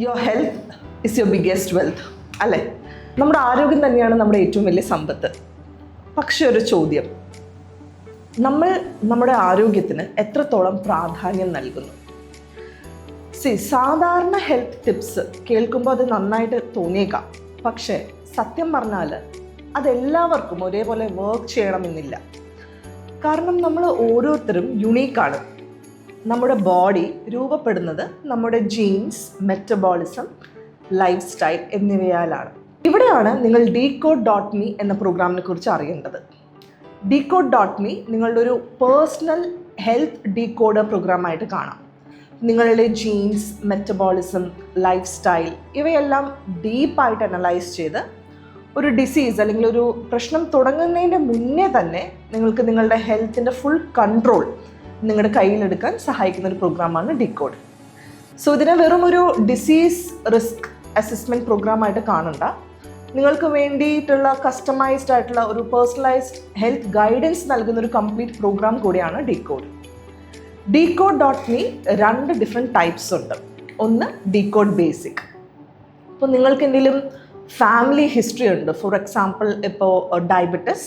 Your health is your biggest wealth അല്ലേ? നമ്മുടെ ആരോഗ്യം തന്നെയാണ് നമ്മുടെ ഏറ്റവും വലിയ സമ്പത്ത്. പക്ഷെ ഒരു ചോദ്യം, നമ്മൾ നമ്മുടെ ആരോഗ്യത്തിന് എത്രത്തോളം പ്രാധാന്യം നൽകുന്നു? സാധാരണ ഹെൽത്ത് ടിപ്സ് കേൾക്കുമ്പോൾ അത് നന്നായിട്ട് തോന്നിയേക്കാം, പക്ഷേ സത്യം പറഞ്ഞാൽ അതെല്ലാവർക്കും ഒരേപോലെ വർക്ക് ചെയ്യണമെന്നില്ല. കാരണം നമ്മൾ ഓരോരുത്തരും യുണീക്കാണ്. നമ്മുടെ ബോഡി രൂപപ്പെടുന്നത് നമ്മുടെ ജീൻസ്, മെറ്റബോളിസം, ലൈഫ് സ്റ്റൈൽ എന്നിവയാലാണ്. ഇവിടെയാണ് നിങ്ങൾ decode.me എന്ന പ്രോഗ്രാമിനെ കുറിച്ച് അറിയേണ്ടത്. decode.me നിങ്ങളുടെ ഒരു പേഴ്സണൽ ഹെൽത്ത് ഡീകോഡർ പ്രോഗ്രാമായിട്ട് കാണാം. നിങ്ങളുടെ ജീൻസ്, മെറ്റബോളിസം, ലൈഫ് സ്റ്റൈൽ ഇവയെല്ലാം ഡീപ്പായിട്ട് അനലൈസ് ചെയ്ത് ഒരു ഡിസീസ് അല്ലെങ്കിൽ ഒരു പ്രശ്നം തുടങ്ങുന്നതിൻ്റെ മുന്നേ തന്നെ നിങ്ങൾക്ക് നിങ്ങളുടെ ഹെൽത്തിൻ്റെ ഫുൾ കൺട്രോൾ നിങ്ങളുടെ കയ്യിലെടുക്കാൻ സഹായിക്കുന്ന ഒരു പ്രോഗ്രാമാണ് ഡീകോഡ്. സോ ഇതിനെ വെറും ഒരു ഡിസീസ് റിസ്ക് അസസ്മെൻറ്റ് പ്രോഗ്രാമായിട്ട് കാണണ്ട. നിങ്ങൾക്ക് വേണ്ടിയിട്ടുള്ള കസ്റ്റമൈസ്ഡ് ആയിട്ടുള്ള ഒരു പേഴ്സണലൈസ്ഡ് ഹെൽത്ത് ഗൈഡൻസ് നൽകുന്ന ഒരു കംപ്ലീറ്റ് പ്രോഗ്രാം കൂടിയാണ് ഡീകോഡ്. decode.me 2 ഡിഫറെൻറ്റ് ടൈപ്സ് ഉണ്ട്. ഒന്ന് ഡീകോഡ് ബേസിക്. ഇപ്പോൾ നിങ്ങൾക്ക് എന്തെങ്കിലും ഫാമിലി ഹിസ്റ്ററി ഉണ്ട്, ഫോർ എക്സാമ്പിൾ ഇപ്പോൾ ഡയബറ്റിസ്,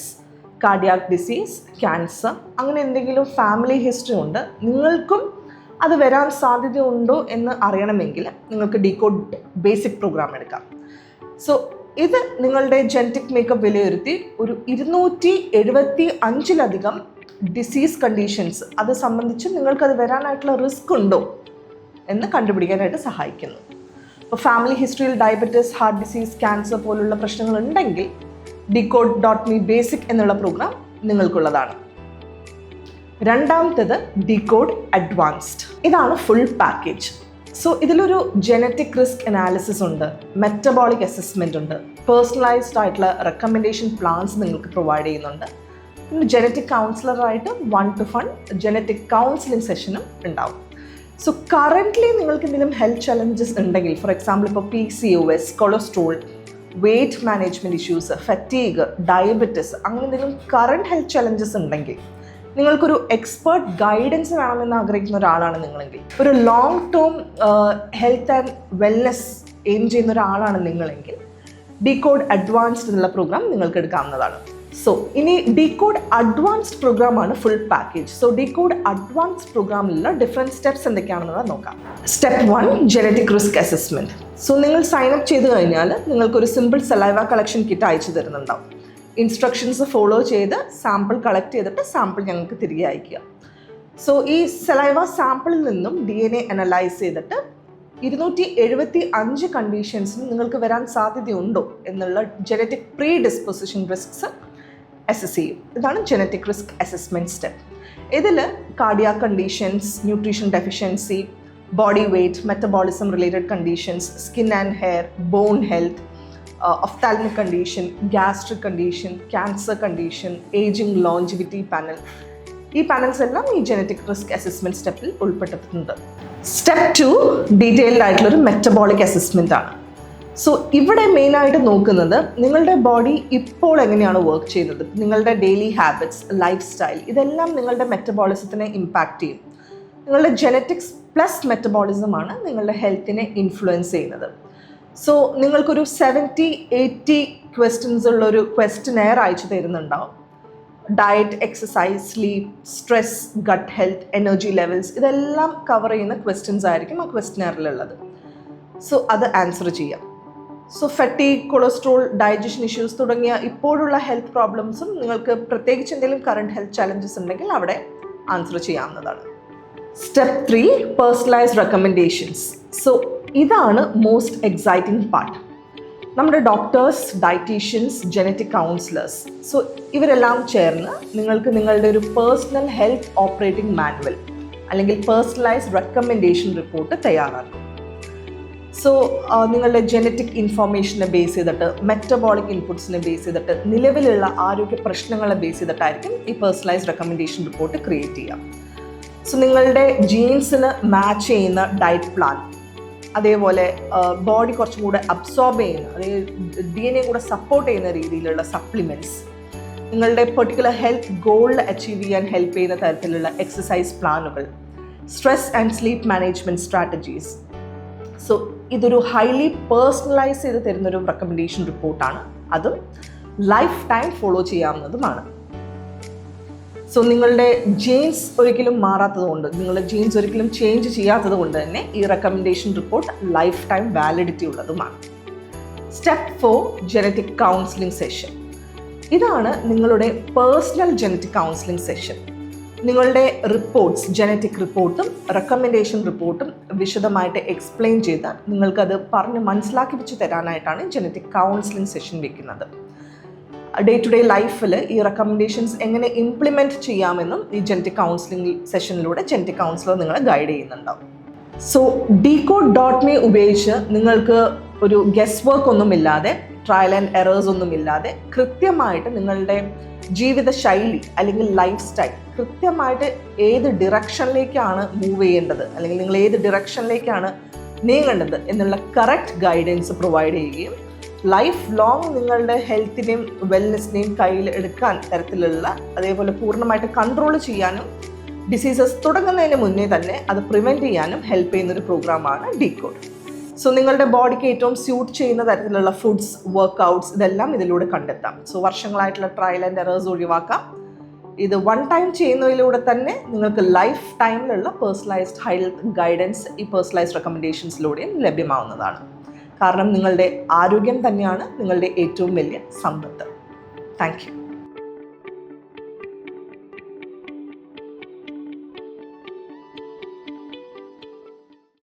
കാർഡിയാക് ഡിസീസ്, ക്യാൻസർ, അങ്ങനെ എന്തെങ്കിലും ഫാമിലി ഹിസ്റ്ററി ഉണ്ട്, നിങ്ങൾക്കും അത് വരാൻ സാധ്യതയുണ്ടോ എന്ന് അറിയണമെങ്കിൽ നിങ്ങൾക്ക് ഡീകോഡ് ബേസിക് പ്രോഗ്രാം എടുക്കാം. സോ ഇത് നിങ്ങളുടെ ജനറ്റിക് മേക്കപ്പ് വിലയിരുത്തി ഒരു 275 ഡിസീസ് കണ്ടീഷൻസ് അത് സംബന്ധിച്ച് നിങ്ങൾക്കത് വരാനായിട്ടുള്ള റിസ്ക് ഉണ്ടോ എന്ന് കണ്ടുപിടിക്കാനായിട്ട് സഹായിക്കുന്നു. ഇപ്പോൾ ഫാമിലി ഹിസ്റ്ററിയിൽ ഡയബറ്റിസ്, ഹാർട്ട് ഡിസീസ്, ക്യാൻസർ പോലുള്ള പ്രശ്നങ്ങൾ ഉണ്ടെങ്കിൽ decode.me ബേസിക് എന്നുള്ള പ്രോഗ്രാം നിങ്ങൾക്കുള്ളതാണ്. രണ്ടാമത്തേത് ഡീകോഡ് അഡ്വാൻസ്ഡ്. ഇതാണ് ഫുൾ പാക്കേജ്. സോ ഇതിലൊരു ജനറ്റിക് റിസ്ക് അനാലിസിസ് ഉണ്ട്, മെറ്റബോളിക് അസസ്മെൻ്റ് ഉണ്ട്, പേഴ്സണലൈസ്ഡ് ആയിട്ടുള്ള റെക്കമെൻഡേഷൻ പ്ലാൻസ് നിങ്ങൾക്ക് പ്രൊവൈഡ് ചെയ്യുന്നുണ്ട്. പിന്നെ ജനറ്റിക് കൗൺസിലറായിട്ട് 1-to-1 ജനറ്റിക് കൗൺസിലിംഗ് സെഷനും ഉണ്ടാവും. സോ കറൻ്റ്ലി നിങ്ങൾക്ക് എന്തെങ്കിലും ഹെൽത്ത് ചലഞ്ചസ് ഉണ്ടെങ്കിൽ, ഫോർ എക്സാമ്പിൾ ഇപ്പോൾ PCOS, cholesterol, weight management issues, fatigue, diabetes, അങ്ങനെ എന്തെങ്കിലും കറണ്ട് ഹെൽത്ത് ചലഞ്ചസ് ഉണ്ടെങ്കിൽ, നിങ്ങൾക്കൊരു എക്സ്പേർട്ട് ഗൈഡൻസ് വേണമെന്ന് ആഗ്രഹിക്കുന്ന ഒരാളാണ് നിങ്ങളെങ്കിൽ, ഒരു long term health and wellness aim ചെയ്യുന്ന ഒരാളാണ് നിങ്ങളെങ്കിൽ, ഡീകോഡ് അഡ്വാൻസ്ഡ് എന്നുള്ള പ്രോഗ്രാം നിങ്ങൾക്ക് എടുക്കാവുന്നതാണ്. സോ ഇനി ഡീകോഡ് അഡ്വാൻസ്ഡ് പ്രോഗ്രാമാണ് full package. So decode advanced പ്രോഗ്രാമിലുള്ള ഡിഫറെൻറ്റ് സ്റ്റെപ്സ് എന്തൊക്കെയാണെന്നുള്ളത് നോക്കാം. Step 1 genetic risk assessment. So നിങ്ങൾ സൈൻ അപ്പ് ചെയ്ത് കഴിഞ്ഞാൽ നിങ്ങൾക്കൊരു സിമ്പിൾ സലൈവ കളക്ഷൻ കിറ്റ് അയച്ചു തരുന്നുണ്ടാവും. ഇൻസ്ട്രക്ഷൻസ് ഫോളോ ചെയ്ത് സാമ്പിൾ കളക്ട് ചെയ്തിട്ട് സാമ്പിൾ ഞങ്ങൾക്ക് തിരികെ അയക്കുക. സോ ഈ സലൈവ സാമ്പിളിൽ നിന്നും DNA അനലൈസ് ചെയ്തിട്ട് 275 കണ്ടീഷൻസിന് നിങ്ങൾക്ക് വരാൻ സാധ്യതയുണ്ടോ എന്നുള്ള genetic predisposition risks assess ചെയ്യും. ഇതാണ് ജനറ്റിക് റിസ്ക് അസസ്മെൻറ്റ് സ്റ്റെപ്പ്. ഇതിൽ cardiac conditions, nutrition deficiency, body weight, metabolism related conditions, skin and hair, bone health, ophthalmic condition, gastric condition, cancer condition, ageing, longevity panel, ഈ panels എല്ലാം ഈ genetic risk assessment സ്റ്റെപ്പിൽ ഉൾപ്പെട്ടിട്ടുണ്ട്. Step 2 detailed ആയിട്ടുള്ളൊരു metabolic assessment ആണ്. So ഇവിടെ മെയിനായിട്ട് നോക്കുന്നത് നിങ്ങളുടെ ബോഡി ഇപ്പോൾ എങ്ങനെയാണ് വർക്ക് ചെയ്യുന്നത്, നിങ്ങളുടെ ഡെയിലി ഹാബിറ്റ്സ്, ലൈഫ് സ്റ്റൈൽ, ഇതെല്ലാം നിങ്ങളുടെ മെറ്റബോളിസത്തിനെ ഇമ്പാക്റ്റ് ചെയ്യും. നിങ്ങളുടെ ജനറ്റിക്സ് പ്ലസ് മെറ്റബോളിസമാണ് നിങ്ങളുടെ ഹെൽത്തിനെ ഇൻഫ്ലുവൻസ് ചെയ്യുന്നത്. സോ നിങ്ങൾക്കൊരു 70-80 ക്വസ്റ്റ്യൻസ് ഉള്ളൊരു ക്വസ്റ്റ്യനെയർ അയച്ചു തരുന്നുണ്ടാവും. Diet, exercise, sleep, stress, gut health, energy levels, ഇതെല്ലാം കവർ ചെയ്യുന്ന ക്വസ്റ്റ്യൻസ് ആയിരിക്കും ആ ക്വസ്റ്റ്യനെയറിലുള്ളത്. സോ അത് ആൻസർ ചെയ്യാം. So fatigue, cholesterol, digestion issues തുടങ്ങിയ ഇപ്പോഴുള്ള ഹെൽത്ത് പ്രോബ്ലംസും നിങ്ങൾക്ക് പ്രത്യേകിച്ച് എന്തെങ്കിലും കറണ്ട് ഹെൽത്ത് ചലഞ്ചസ് ഉണ്ടെങ്കിൽ അവിടെ ആൻസർ ചെയ്യാവുന്നതാണ്. Step 3 personalised recommendations. സോ ഇതാണ് മോസ്റ്റ് എക്സൈറ്റിംഗ് പാർട്ട്. നമ്മുടെ doctors, dietitians, genetic counsellors, so ഇവരെല്ലാം ചേർന്ന് നിങ്ങൾക്ക് നിങ്ങളുടെ ഒരു പേഴ്സണൽ ഹെൽത്ത് ഓപ്പറേറ്റിംഗ് മാനുവൽ അല്ലെങ്കിൽ പേഴ്സണലൈസ്ഡ് റെക്കമെൻഡേഷൻ റിപ്പോർട്ട് തയ്യാറാക്കും. സോ നിങ്ങളുടെ ജനറ്റിക് ഇൻഫോർമേഷനെ ബേസ് ചെയ്തിട്ട്, മെറ്റബോളിക് ഇൻപുട്സിനെ ബേസ് ചെയ്തിട്ട്, നിലവിലുള്ള ആരോഗ്യ പ്രശ്നങ്ങളെ ബേസ് ചെയ്തിട്ടായിരിക്കും ഈ പേഴ്സണലൈസ്ഡ് റെക്കമെൻഡേഷൻ റിപ്പോർട്ട് ക്രിയേറ്റ് ചെയ്യുക. സോ നിങ്ങളുടെ ജീൻസിന് മാച്ച് ചെയ്യുന്ന ഡയറ്റ് പ്ലാൻ, അതേപോലെ ബോഡി കുറച്ചും കൂടെ അബ്സോർബ് ചെയ്യുന്ന, അതായത് DNA കൂടെ സപ്പോർട്ട് ചെയ്യുന്ന രീതിയിലുള്ള സപ്ലിമെൻറ്റ്സ്, നിങ്ങളുടെ പെർട്ടിക്കുലർ ഹെൽത്ത് ഗോളിൽ അച്ചീവ് ചെയ്യാൻ ഹെൽപ്പ് ചെയ്യുന്ന തരത്തിലുള്ള എക്സസൈസ് പ്ലാനുകൾ, stress and sleep management strategies. So ഇതൊരു ഹൈലി പേഴ്സണലൈസ് ചെയ്ത് തരുന്നൊരു റെക്കമെൻഡേഷൻ റിപ്പോർട്ടാണ്. അതും ലൈഫ് ടൈം ഫോളോ ചെയ്യാവുന്നതുമാണ്. സോ നിങ്ങളുടെ ജീൻസ് ഒരിക്കലും മാറാത്തതുകൊണ്ട്, നിങ്ങളുടെ ജീൻസ് ഒരിക്കലും ചേഞ്ച് ചെയ്യാത്തത് കൊണ്ട് തന്നെ ഈ recommendation report lifetime validity ഉള്ളതുമാണ്. Step 4, genetic counselling session. ഇതാണ് നിങ്ങളുടെ പേഴ്സണൽ ജനറ്റിക് കൗൺസിലിംഗ് സെഷൻ. നിങ്ങളുടെ റിപ്പോർട്ട്സ്, ജനറ്റിക് റിപ്പോർട്ടും റെക്കമെൻഡേഷൻ റിപ്പോർട്ടും വിശദമായിട്ട് എക്സ്പ്ലെയിൻ ചെയ്ത് നിങ്ങൾക്കത് പറഞ്ഞ് മനസ്സിലാക്കി വെച്ച് തരാനായിട്ടാണ് ജനറ്റിക് കൗൺസിലിംഗ് സെഷൻ വെക്കുന്നത്. ഡേ ടു ഡേ ലൈഫിൽ ഈ റെക്കമെൻഡേഷൻസ് എങ്ങനെ ഇംപ്ലിമെൻറ്റ് ചെയ്യാമെന്നും ഈ ജനറ്റിക് കൗൺസിലിംഗ് സെഷനിലൂടെ ജനറ്റിക് കൗൺസിലർ നിങ്ങളെ ഗൈഡ് ചെയ്യുന്നുണ്ടാവും. സോ decode.me ഉപയോഗിച്ച് നിങ്ങൾക്ക് ഒരു ഗസ് വർക്ക് ഒന്നുമില്ലാതെ, ട്രയൽ ആൻഡ് എറേഴ്സ് ഒന്നുമില്ലാതെ കൃത്യമായിട്ട് നിങ്ങളുടെ ജീവിത ശൈലി അല്ലെങ്കിൽ ലൈഫ് സ്റ്റൈൽ കൃത്യമായിട്ട് ഏത് ഡിറക്ഷനിലേക്കാണ് മൂവ് ചെയ്യേണ്ടത്, അല്ലെങ്കിൽ നിങ്ങൾ ഏത് ഡിറക്ഷനിലേക്കാണ് നീങ്ങേണ്ടത് എന്നുള്ള കറക്റ്റ് ഗൈഡൻസ് പ്രൊവൈഡ് ചെയ്യുകയും ലൈഫ് ലോങ് നിങ്ങളുടെ ഹെൽത്തിനെയും വെൽനെസ്സിനെയും കയ്യിൽ എടുക്കാൻ തരത്തിലുള്ള, അതേപോലെ പൂർണ്ണമായിട്ട് കൺട്രോൾ ചെയ്യാനും ഡിസീസസ് തുടങ്ങുന്നതിന് മുന്നേ തന്നെ അത് പ്രിവെൻറ്റ് ചെയ്യാനും ഹെൽപ്പ് ചെയ്യുന്നൊരു പ്രോഗ്രാമാണ് ഡീകോഡ്. സോ നിങ്ങളുടെ ബോഡിക്ക് ഏറ്റവും സ്യൂട്ട് ചെയ്യുന്ന തരത്തിലുള്ള ഫുഡ്സ്, വർക്കൗട്ട്സ് ഇതെല്ലാം ഇതിലൂടെ കണ്ടെത്താം. സോ വർഷങ്ങളായിട്ടുള്ള ട്രയൽ ആൻഡ് എറേഴ്സ് ഒഴിവാക്കാം. ഇത് വൺ ടൈം ചെയ്യുന്നതിലൂടെ തന്നെ നിങ്ങൾക്ക് ലൈഫ് ടൈമിലുള്ള പേഴ്സണലൈസ്ഡ് ഹെൽത്ത് ഗൈഡൻസ് ഈ പേഴ്സണലൈസ്ഡ് റെക്കമെൻഡേഷൻസിലൂടെയും ലഭ്യമാവുന്നതാണ്. കാരണം നിങ്ങളുടെ ആരോഗ്യം തന്നെയാണ് നിങ്ങളുടെ ഏറ്റവും വലിയ സമ്പത്ത്. Thank you.